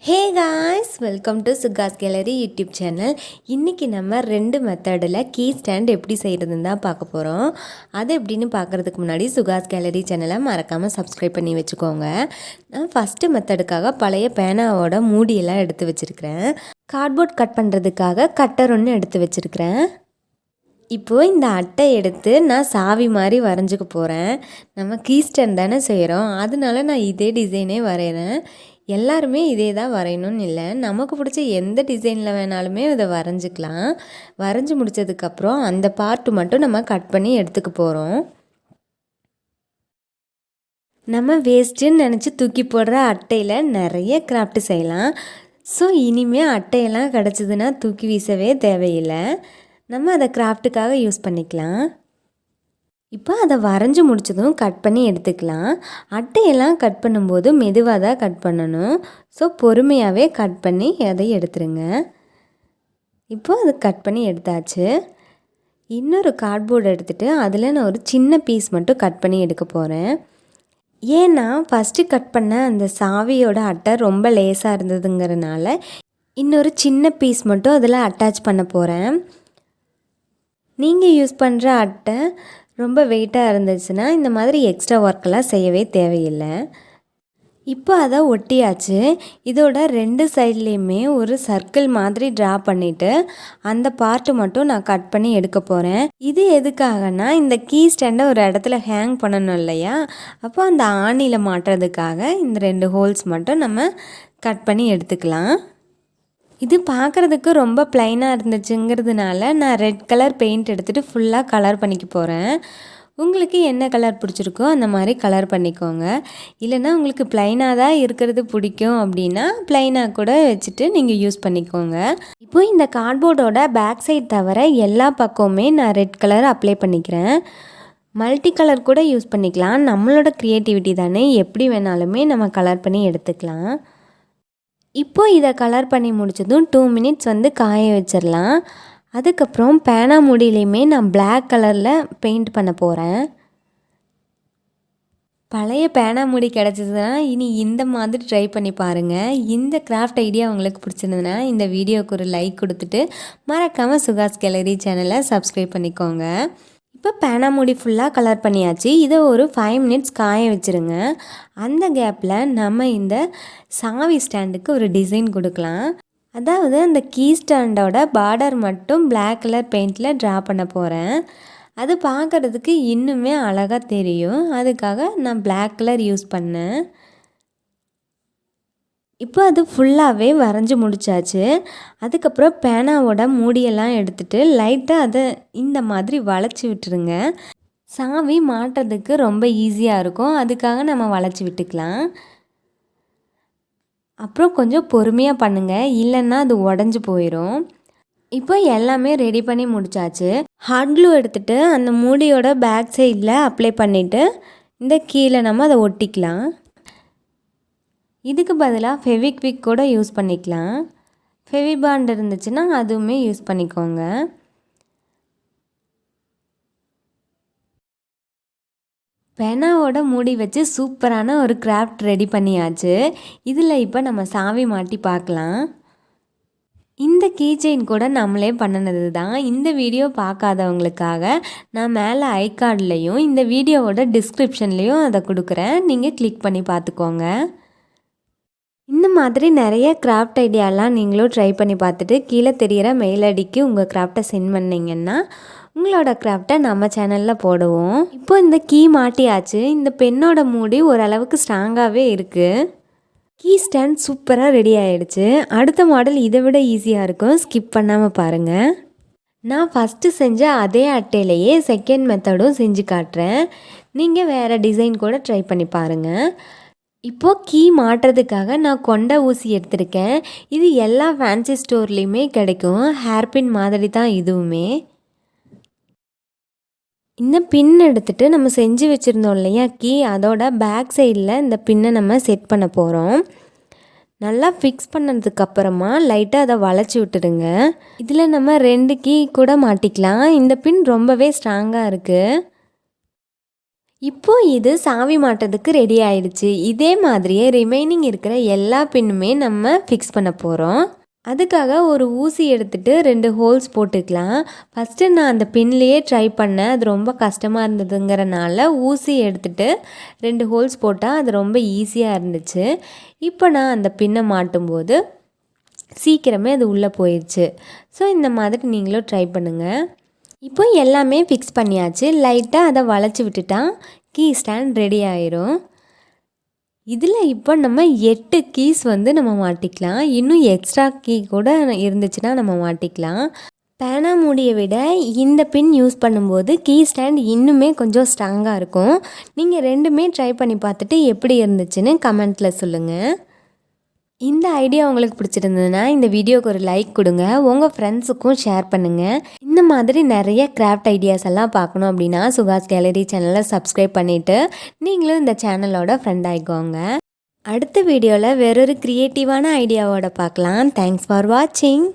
Hey guys, welcome to சுகாஸ் gallery YouTube channel. இன்றைக்கி நம்ம 2 மெத்தடில் கீ ஸ்டாண்ட் எப்படி செய்கிறதுன்னு தான் பார்க்க போகிறோம். அது எப்படின்னு பார்க்குறதுக்கு முன்னாடி சுகாஸ் கேலரி சேனலை மறக்காமல் சப்ஸ்கிரைப் பண்ணி வச்சுக்கோங்க. நான் ஃபஸ்ட்டு மெத்தடுக்காக பழைய பேனாவோட மூடியெல்லாம் எடுத்து வச்சுருக்கிறேன். கார்ட்போர்ட் கட் பண்ணுறதுக்காக கட்டர் ஒன்று எடுத்து வச்சுருக்கிறேன். இப்போது இந்த அட்டை எடுத்து நான் சாவி மாதிரி வரைஞ்சிக்க போகிறேன். நம்ம கீ ஸ்டாண்ட் தானே செய்கிறோம், அதனால நான் இதே டிசைனே வரைகிறேன். எல்லாருமே இதே தான் வரையணும்னு இல்லை, நமக்கு பிடிச்ச எந்த டிசைனில் வேணாலுமே அதை வரைஞ்சிக்கலாம். வரைஞ்சி முடித்ததுக்கப்புறம் அந்த பார்ட்டு மட்டும் நம்ம கட் பண்ணி எடுத்துக்க போகிறோம். நம்ம வேஸ்ட்டுன்னு நினச்சி தூக்கி போடுற அட்டையில் நிறைய கிராஃப்ட் செய்யலாம். ஸோ இனிமேல் அட்டையெல்லாம் கிடச்சிதுன்னா தூக்கி வீசவே தேவையில்லை, நம்ம அதை கிராஃப்ட்டுக்காக யூஸ் பண்ணிக்கலாம். இப்போ அதை வரைஞ்சி முடித்ததும் கட் பண்ணி எடுத்துக்கலாம். அட்டையெல்லாம் கட் பண்ணும்போது மெதுவாக தான் கட் பண்ணணும். ஸோ பொறுமையாகவே கட் பண்ணி அதை எடுத்துருங்க. இப்போ அது கட் பண்ணி எடுத்தாச்சு. இன்னொரு கார்ட்போர்டு எடுத்துகிட்டு அதில் நான் ஒரு சின்ன பீஸ் மட்டும் கட் பண்ணி எடுக்க போகிறேன். ஏன்னா ஃபஸ்ட்டு கட் பண்ண அந்த சாவியோட அட்டை ரொம்ப லேசாக இருந்ததுங்கிறனால இன்னொரு சின்ன பீஸ் மட்டும் அதில் அட்டாச் பண்ண போகிறேன். நீங்கள் யூஸ் பண்ணுற அட்டை ரொம்ப வெயிட்டாக இருந்துச்சுன்னா இந்த மாதிரி எக்ஸ்ட்ரா ஒர்க்கெல்லாம் செய்யவே தேவையில்லை. இப்போ அதை ஒட்டியாச்சு. இதோட 2 சைட்லேயுமே ஒரு சர்க்கிள் மாதிரி ட்ரா பண்ணிவிட்டு அந்த பார்ட்டு மட்டும் நான் கட் பண்ணி எடுக்க போகிறேன். இது எதுக்காகனா, இந்த கீ ஸ்டாண்டை ஒரு இடத்துல ஹேங் பண்ணணும் இல்லையா, அப்போ அந்த ஆணியில் மாட்டுறதுக்காக இந்த 2 ஹோல்ஸ் மட்டும் நம்ம கட் பண்ணி எடுத்துக்கலாம். இது பார்க்குறதுக்கு ரொம்ப ப்ளைனாக இருந்துச்சுங்கிறதுனால நான் ரெட் கலர் பெயிண்ட் எடுத்துகிட்டு ஃபுல்லாக கலர் பண்ணிக்க போகிறேன். உங்களுக்கு என்ன கலர் பிடிச்சிருக்கோ அந்த மாதிரி கலர் பண்ணிக்கோங்க. இல்லைனா உங்களுக்கு ப்ளைனாக தான் இருக்கிறது பிடிக்கும் அப்படின்னா ப்ளைனாக கூட வச்சுட்டு நீங்கள் யூஸ் பண்ணிக்கோங்க. இப்போது இந்த கார்ட்போர்டோட பேக் சைட் தவிர எல்லா பக்கமுமே நான் ரெட் கலர் அப்ளை பண்ணிக்கிறேன். மல்டி கலர் கூட யூஸ் பண்ணிக்கலாம். நம்மளோட க்ரியேட்டிவிட்டி தானே, எப்படி வேணாலுமே நம்ம கலர் பண்ணி எடுத்துக்கலாம். இப்போ இதை கலர் பண்ணி முடித்ததும் 2 மினிட்ஸ் காய வச்சிடலாம். அதுக்கப்புறம் பேனா மூடியிலையுமே நான் பிளாக் கலரில் பெயிண்ட் பண்ண போகிறேன். பழைய பேனா மூடி கிடச்சிதுன்னா இனி இந்த மாதிரி ட்ரை பண்ணி பாருங்கள். இந்த கிராஃப்ட் ஐடியா உங்களுக்கு பிடிச்சிருந்ததுன்னா இந்த வீடியோவுக்கு ஒரு லைக் கொடுத்துட்டு மறக்காமல் சுகாஸ் கேலரி சேனலை சப்ஸ்கிரைப் பண்ணிக்கோங்க. இப்போ பேனா மூடி ஃபுல்லாக கலர் பண்ணியாச்சு. இதை ஒரு 5 மினிட்ஸ் காய வச்சுருங்க. அந்த கேப்பில் நம்ம இந்த சாவி ஸ்டாண்டுக்கு ஒரு டிசைன் கொடுக்கலாம். அதாவது அந்த கீ ஸ்டாண்டோட பார்டர் மட்டும் பிளாக் கலர் பெயிண்டில் ட்ரா பண்ண போகிறேன். அது பார்க்குறதுக்கு இன்னுமே அழகாக தெரியும், அதுக்காக நான் பிளாக் கலர் யூஸ் பண்ணேன். இப்போ அது ஃபுல்லாகவே வரைஞ்சி முடித்தாச்சு. அதுக்கப்புறம் பேனாவோட மூடியெல்லாம் எடுத்துகிட்டு லைட்டாக அதை இந்த மாதிரி வளைச்சி விட்டுருங்க. சாவி மாட்டுறதுக்கு ரொம்ப ஈஸியாக இருக்கும், அதுக்காக நம்ம வளைச்சி விட்டுக்கலாம். அப்புறம் கொஞ்சம் பொறுமையாக பண்ணுங்கள், இல்லைன்னா அது உடஞ்சி போயிடும். இப்போ எல்லாமே ரெடி பண்ணி முடித்தாச்சு. ஹாட் க்ளூ எடுத்துகிட்டு அந்த மூடியோட பேக் சைடில் அப்ளை பண்ணிவிட்டு இந்த கீழே நம்ம அதை ஒட்டிக்கலாம். இதுக்கு பதிலாக ஃபெவிக்விக் கூட யூஸ் பண்ணிக்கலாம். ஃபெவிபாண்ட் இருந்துச்சுன்னா அதுவுமே யூஸ் பண்ணிக்கோங்க. பேனாவோட மூடி வச்சு சூப்பரான ஒரு கிராஃப்ட் ரெடி பண்ணியாச்சு. இதில் இப்போ நம்ம சாவி மாட்டி பார்க்கலாம். இந்த கீ செயின் கூட நம்மளே பண்ணினது தான். இந்த வீடியோ பார்க்காதவங்களுக்காக நான் மேலே ஐகார்ட்லேயும் இந்த வீடியோவோட டிஸ்கிரிப்ஷன்லேயும் அதை கொடுக்குறேன், நீங்கள் கிளிக் பண்ணி பார்த்துக்கோங்க. இந்த மாதிரி நிறைய கிராஃப்ட் ஐடியாலாம் நீங்களும் ட்ரை பண்ணி பார்த்துட்டு கீழே தெரிகிற மெயில் ஐடிக்கு உங்கள் கிராஃப்டை சென்ட் பண்ணிங்கன்னா உங்களோட கிராஃப்டை நம்ம சேனலில் போடுவோம். இப்போ இந்த கீ மாட்டியாச்சு. இந்த பெண்ணோட மூடி ஓரளவுக்கு ஸ்ட்ராங்காகவே இருக்குது. கீ ஸ்டாண்ட் சூப்பராக ரெடி ஆகிடுச்சு. அடுத்த மாடல் இதை விட ஈஸியாக இருக்கும், ஸ்கிப் பண்ணாமல் பாருங்கள். நான் ஃபஸ்ட்டு செஞ்ச அதே அட்டையிலையே செகண்ட் மெத்தடும் செஞ்சு காட்டுறேன், நீங்கள் வேறு டிசைன் கூட ட்ரை பண்ணி பாருங்கள். இப்போது கீ மாட்டுறதுக்காக நான் கொண்ட ஊசி எடுத்திருக்கேன். இது எல்லா ஃபேன்சி ஸ்டோர்லேயுமே கிடைக்கும், ஹேர்பின் மாதிரி தான் இதுவுமே. இந்த பின் எடுத்துகிட்டு நம்ம செஞ்சு வச்சுருந்தோம் இல்லையா கீ, அதோட பேக் சைடில் இந்த பின்னை நம்ம செட் பண்ண போகிறோம். நல்லா ஃபிக்ஸ் பண்ணதுக்கப்புறமா லைட்டாக அதை வளைச்சி விட்டுடுங்க. இதில் நம்ம 2 கீ கூட மாட்டிக்கலாம். இந்த பின் ரொம்பவே ஸ்ட்ராங்காக இருக்குது. இப்போ இது சாவி மாட்டுறதுக்கு ரெடி ஆயிடுச்சு. இதே மாதிரியே ரிமைனிங் இருக்கிற எல்லா பின்னுமே நம்ம ஃபிக்ஸ் பண்ண போகிறோம். அதுக்காக ஒரு ஊசி எடுத்துகிட்டு 2 ஹோல்ஸ் போட்டுக்கலாம். ஃபஸ்ட்டு நான் அந்த பின்லேயே ட்ரை பண்ணேன். அது ரொம்ப கஷ்டமாக இருந்ததுங்கிறனால ஊசி எடுத்துகிட்டு 2 ஹோல்ஸ் போட்டால் அது ரொம்ப ஈஸியாக இருந்துச்சு. இப்போ நான் அந்த பின்னை மாட்டும்போது சீக்கிரமே அது உள்ளே போயிடுச்சு. ஸோ இந்த மாதிரி நீங்களும் ட்ரை பண்ணுங்கள். இப்போ எல்லாமே ஃபிக்ஸ் பண்ணியாச்சு. லைட்டாக அதை வளைச்சி விட்டுட்டா கீ ஸ்டாண்ட் ரெடி ஆயிரும். இதில் இப்போ நம்ம 8 கீஸ் வந்து நம்ம மாட்டிக்கலாம். இன்னும் எக்ஸ்ட்ரா கீ கூட இருந்துச்சுன்னா நம்ம மாட்டிக்கலாம். பேனா மூடியை விட இந்த பின் யூஸ் பண்ணும்போது கீ ஸ்டாண்ட் இன்னுமே கொஞ்சம் ஸ்ட்ராங்காக இருக்கும். நீங்கள் ரெண்டுமே ட்ரை பண்ணி பார்த்துட்டு எப்படி இருந்துச்சுன்னு கமெண்ட்டில் சொல்லுங்கள். இந்த ஐடியா உங்களுக்கு பிடிச்சிருந்ததுன்னா இந்த வீடியோவுக்கு ஒரு லைக் கொடுங்க. உங்கள் ஃப்ரெண்ட்ஸுக்கும் ஷேர் பண்ணுங்கள். இந்த மாதிரி நிறைய கிராஃப்ட் ஐடியாஸ் எல்லாம் பார்க்கணும் அப்படின்னா சுகாஸ் கேலரி சேனலை சப்ஸ்கிரைப் பண்ணிவிட்டு நீங்களும் இந்த சேனலோட ஃப்ரெண்ட் ஆகிக்கோங்க. அடுத்த வீடியோவில் வேறொரு க்ரியேட்டிவான ஐடியாவோட பார்க்கலாம். தேங்க்ஸ் ஃபார் வாட்சிங்.